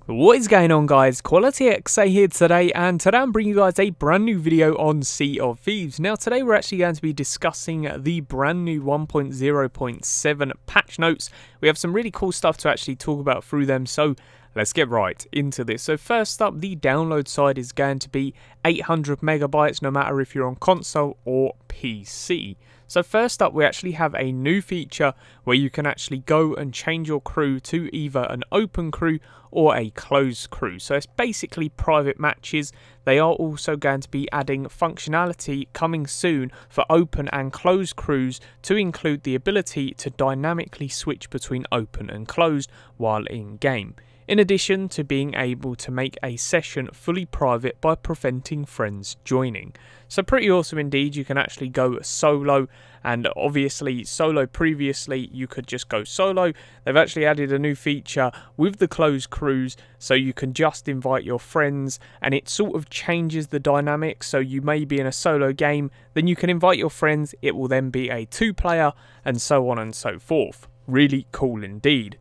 What is going on, guys? Quality XA here today, and today I'm bringing you guys a brand new video on Sea of Thieves. Now today we're actually going to be discussing the brand new 1.0.7 patch notes. We have some really cool stuff to actually talk about through them, so let's get right into this. So first up, the download side is going to be 800 megabytes no matter if you're on console or PC. So first up, we actually have a new feature where you can actually go and change your crew to either an open crew or a closed crew. So it's basically private matches. They are also going to be adding functionality coming soon for open and closed crews to include the ability to dynamically switch between open and closed while in game, in addition to being able to make a session fully private by preventing friends joining. So pretty awesome indeed. You can actually go solo, and obviously solo previously you could just go solo. They've actually added a new feature with the closed crews, so you can just invite your friends and it sort of changes the dynamic. So you may be in a solo game, then you can invite your friends, it will then be a 2-player, and so on and so forth. Really cool indeed.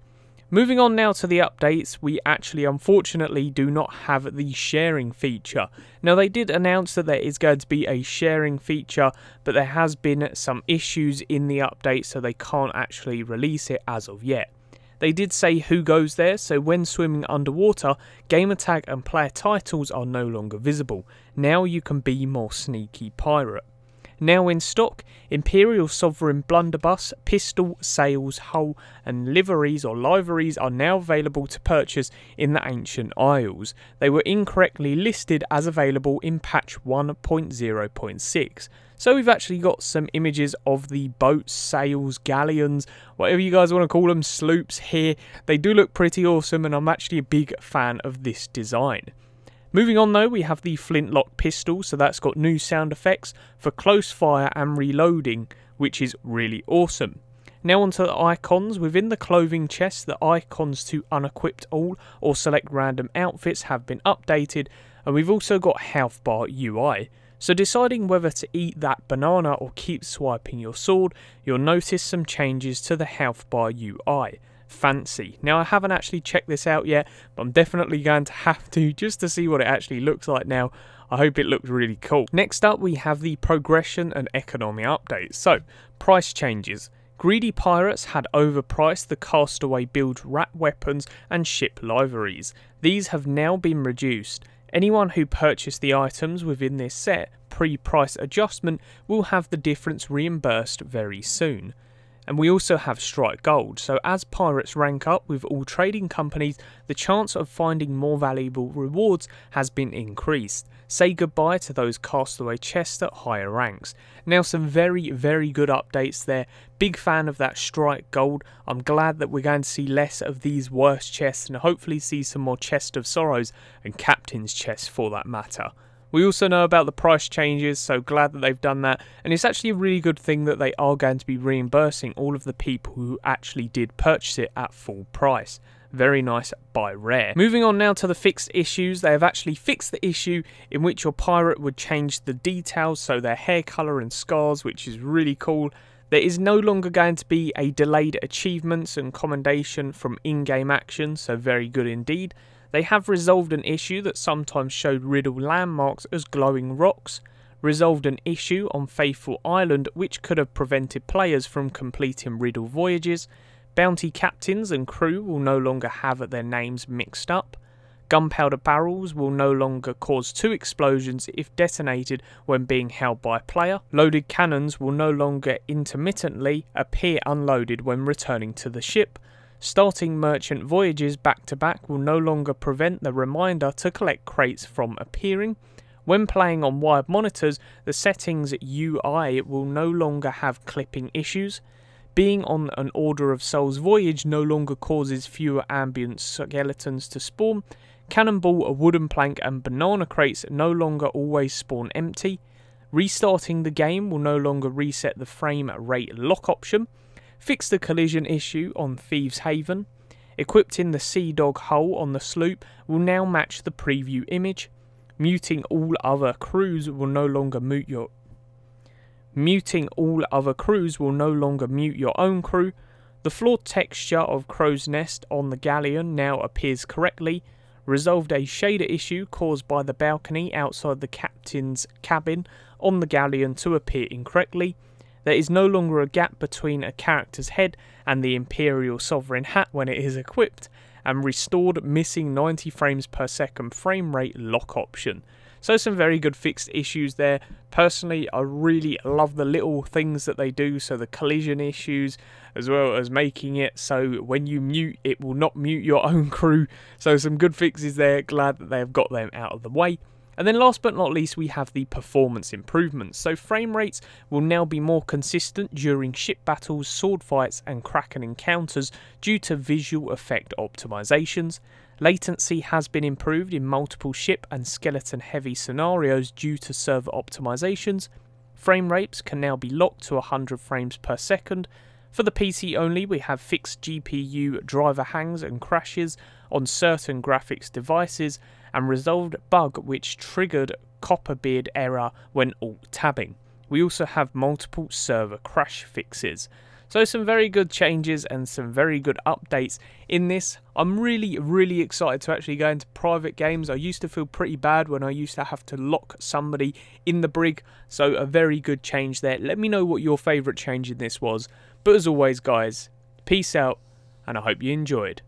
Moving on now to the updates, we actually unfortunately do not have the sharing feature. Now they did announce that there is going to be a sharing feature, but there has been some issues in the update, so they can't actually release it as of yet. They did say who goes there, so when swimming underwater, gamertag and player titles are no longer visible. Now you can be more sneaky pirate. Now in stock, Imperial Sovereign Blunderbuss, Pistol, Sails, Hull and Liveries are now available to purchase in the Ancient Isles. They were incorrectly listed as available in patch 1.0.6. So we've actually got some images of the boats, sails, galleons, whatever you guys want to call them, sloops here. They do look pretty awesome, and I'm actually a big fan of this design. Moving on though, we have the flintlock pistol, so that's got new sound effects for close fire and reloading, which is really awesome. Now onto the icons. Within the clothing chest, the icons to unequipped all or select random outfits have been updated, and we've also got health bar UI. So deciding whether to eat that banana or keep swiping your sword, you'll notice some changes to the health bar UI. Fancy. Now I haven't actually checked this out yet, but I'm definitely going to have to, just to see what it actually looks like now. I hope it looks really cool. Next up, we have the progression and economy updates. So price changes. Greedy pirates had overpriced the castaway build rat weapons and ship liveries. These have now been reduced. Anyone who purchased the items within this set pre-price adjustment will have the difference reimbursed very soon. And we also have strike gold, so as pirates rank up with all trading companies, the chance of finding more valuable rewards has been increased. Say goodbye to those castaway chests at higher ranks. Now some very good updates there. Big fan of that strike gold. I'm glad that we're going to see less of these worst chests and hopefully see some more chest of sorrows and captain's chests for that matter. We also know about the price changes, so glad that they've done that, and it's actually a really good thing that they are going to be reimbursing all of the people who actually did purchase it at full price. Very nice by Rare. Moving on now to the fixed issues. They have actually fixed the issue in which your pirate would change the details, so their hair colour and scars, which is really cool. There is no longer going to be a delayed achievements and commendation from in-game action, so very good indeed. They have resolved an issue that sometimes showed riddle landmarks as glowing rocks, resolved an issue on Faithful Island which could have prevented players from completing riddle voyages, bounty captains and crew will no longer have their names mixed up, gunpowder barrels will no longer cause 2 explosions if detonated when being held by a player, loaded cannons will no longer intermittently appear unloaded when returning to the ship, starting merchant voyages back-to-back will no longer prevent the reminder to collect crates from appearing. When playing on wired monitors, the settings UI will no longer have clipping issues. Being on an Order of Souls voyage no longer causes fewer ambient skeletons to spawn. Cannonball, a wooden plank and banana crates no longer always spawn empty. Restarting the game will no longer reset the frame rate lock option. Fix the collision issue on Thieves Haven. Equipped in the Sea Dog hull on the sloop will now match the preview image. Muting all other crews will no longer mute your own crew. The flawed texture of Crow's Nest on the galleon now appears correctly. resolved a shader issue caused by the balcony outside the captain's cabin on the galleon to appear incorrectly. There is no longer a gap between a character's head and the Imperial Sovereign hat when it is equipped, and restored missing 90 frames per second frame rate lock option. So some very good fixed issues there. Personally, I really love the little things that they do, so the collision issues, as well as making it so when you mute, it will not mute your own crew. So some good fixes there, glad that they have got them out of the way. And then last but not least, we have the performance improvements. So frame rates will now be more consistent during ship battles, sword fights and Kraken encounters due to visual effect optimizations. Latency has been improved in multiple ship and skeleton heavy scenarios due to server optimizations. Frame rates can now be locked to 100 frames per second. For the PC only, we have fixed GPU driver hangs and crashes on certain graphics devices, and resolved bug which triggered Copperbeard error when alt-tabbing. We also have multiple server crash fixes. So some very good changes and some very good updates in this. I'm really excited to actually go into private games. I used to feel pretty bad when I used to have to lock somebody in the brig, so a very good change there. Let me know what your favourite change in this was. But as always guys, peace out, and I hope you enjoyed.